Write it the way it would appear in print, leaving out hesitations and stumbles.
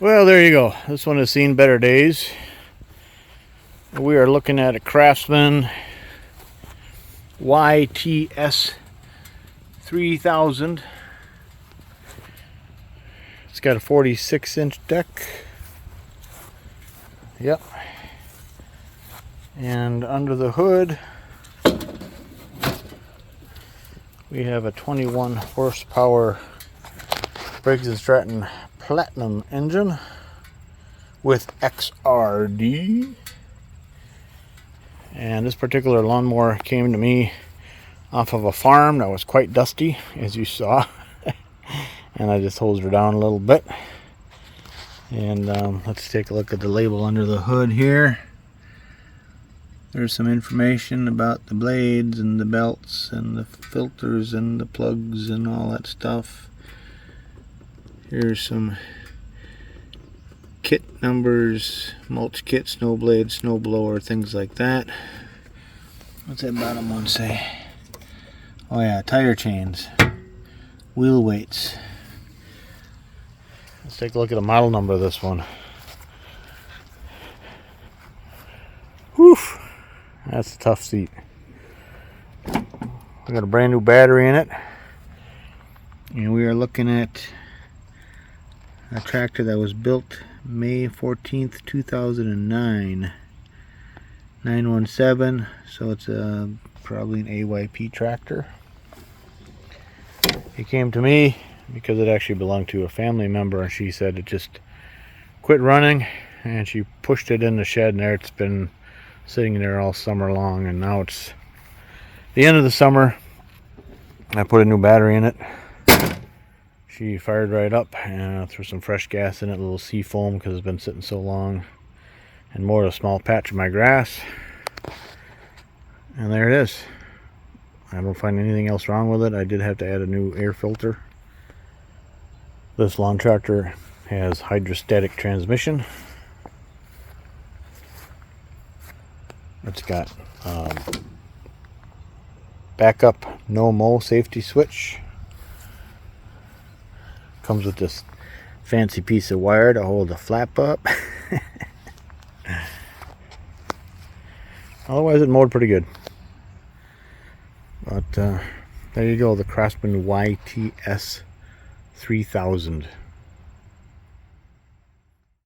Well, there you go. This one has seen better days. We are looking at a Craftsman YTS3000. It's got a 46-inch deck. Yep. And under the hood, we have a 21 horsepower Briggs and Stratton Platinum engine with XRD. And this particular lawnmower came to me off of a farm that was quite dusty, as you saw. And I just hosed her down a little bit. And let's take a look at the label under the hood here. There's some information about the blades and the belts and the filters and the plugs and all that stuff. Here's some kit numbers, mulch kit, snow blade, snow blower, things like that. What's that bottom one say? Oh yeah, tire chains, wheel weights. Let's take a look at the model number of this one. Whew, that's a tough seat. We got a brand new battery in it, and we are looking at a tractor that was built May 14th, 2009. 917, so it's probably an AYP tractor. It came to me because it actually belonged to a family member, and she said it just quit running, and she pushed it in the shed, and there it's been sitting there all summer long, and now it's the end of the summer. I put a new battery in it. She fired right up, and I threw some fresh gas in it, a little sea foam because it's been sitting so long, and more of a small patch of my grass. And there it is. I don't find anything else wrong with it. I did have to add a new air filter. This lawn tractor has hydrostatic transmission. It's got backup no-mow safety switch. Comes with this fancy piece of wire to hold the flap up. Otherwise it mowed pretty good. But there you go, the Craftsman YTS3000.